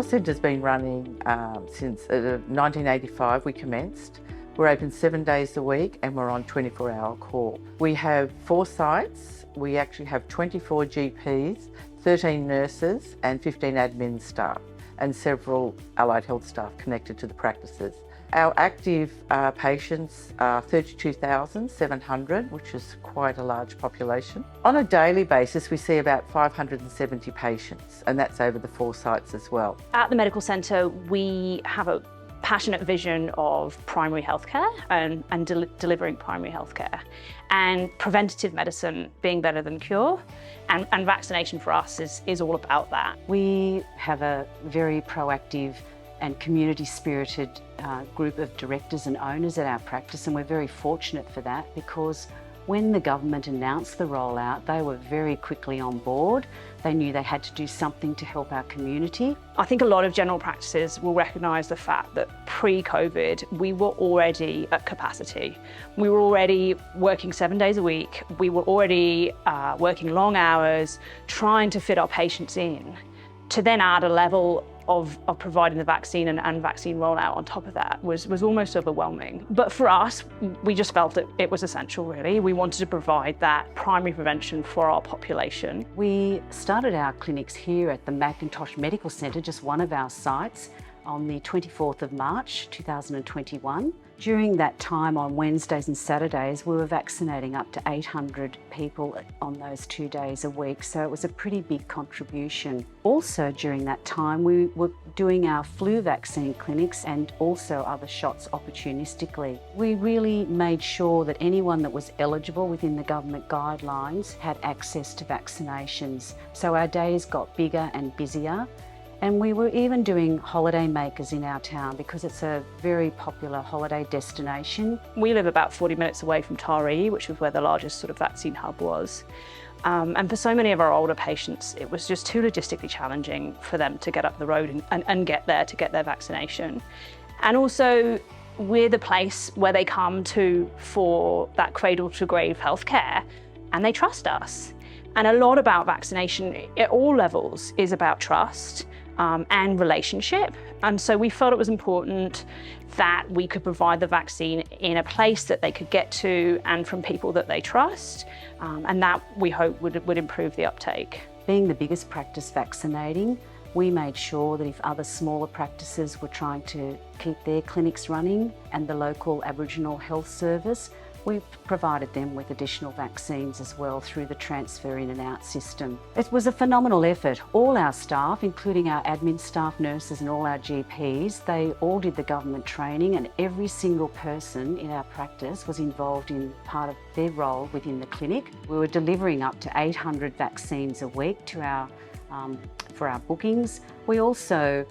centre's been running since 1985 we commenced. We're open 7 days a week and we're on 24-hour call. We have 4 sites. We actually have 24 GPs, 13 nurses and 15 admin staff and several allied health staff connected to the practices. Our active patients are 32,700, which is quite a large population. On a daily basis, we see about 570 patients, and that's over the 4 sites as well. At the medical centre, we have a passionate vision of primary healthcare and delivering primary healthcare, and preventative medicine being better than cure, and vaccination for us is all about that. We have a very proactive and community-spirited group of directors and owners at our practice, and we're very fortunate for that because when the government announced the rollout, they were very quickly on board. They knew they had to do something to help our community. I think a lot of general practices will recognise the fact that pre-COVID, we were already at capacity. We were already working 7 days a week. We were already working long hours, trying to fit our patients in. To then add a level of providing the vaccine and vaccine rollout on top of that was almost overwhelming. But for us, we just felt that it was essential, really. We wanted to provide that primary prevention for our population. We started our clinics here at the Forster Medical Centre, just one of our sites, on the 24th of March 2021. During that time on Wednesdays and Saturdays, we were vaccinating up to 800 people on those 2 days a week, so it was a pretty big contribution. Also during that time, we were doing our flu vaccine clinics and also other shots opportunistically. We really made sure that anyone that was eligible within the government guidelines had access to vaccinations, so our days got bigger and busier. And we were even doing holiday makers in our town because it's a very popular holiday destination. We live about 40 minutes away from Taree, which was where the largest sort of vaccine hub was. And for so many of our older patients, it was just too logistically challenging for them to get up the road and get there to get their vaccination. And also, we're the place where they come to for that cradle to grave healthcare, and they trust us. And a lot about vaccination at all levels is about trust and relationship. And so we felt it was important that we could provide the vaccine in a place that they could get to and from people that they trust. And that we hope would improve the uptake. Being the biggest practice vaccinating, we made sure that if other smaller practices were trying to keep their clinics running and the local Aboriginal Health Service, we provided them with additional vaccines as well through the transfer in and out system. It was a phenomenal effort. All our staff, including our admin staff, nurses and all our GPs, they all did the government training, and every single person in our practice was involved in part of their role within the clinic. We were delivering up to 800 vaccines a week to for our bookings. We also,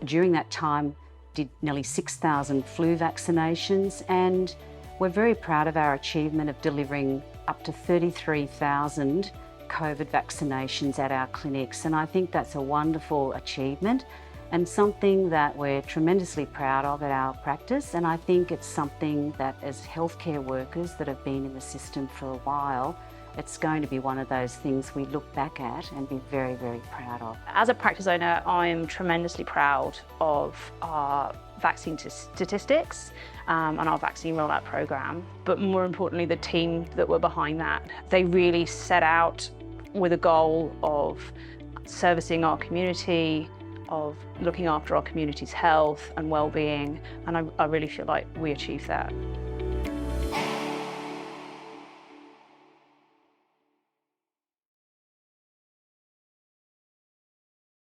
during that time, did nearly 6,000 flu vaccinations, and we're very proud of our achievement of delivering up to 33,000 COVID vaccinations at our clinics, and I think that's a wonderful achievement and something that we're tremendously proud of at our practice. And I think it's something that, as healthcare workers that have been in the system for a while, it's going to be one of those things we look back at and be very, very proud of. As a practice owner, I am tremendously proud of our vaccine statistics and our vaccine rollout program, but more importantly, the team that were behind that. They really set out with a goal of servicing our community, of looking after our community's health and well-being, and I really feel like we achieved that.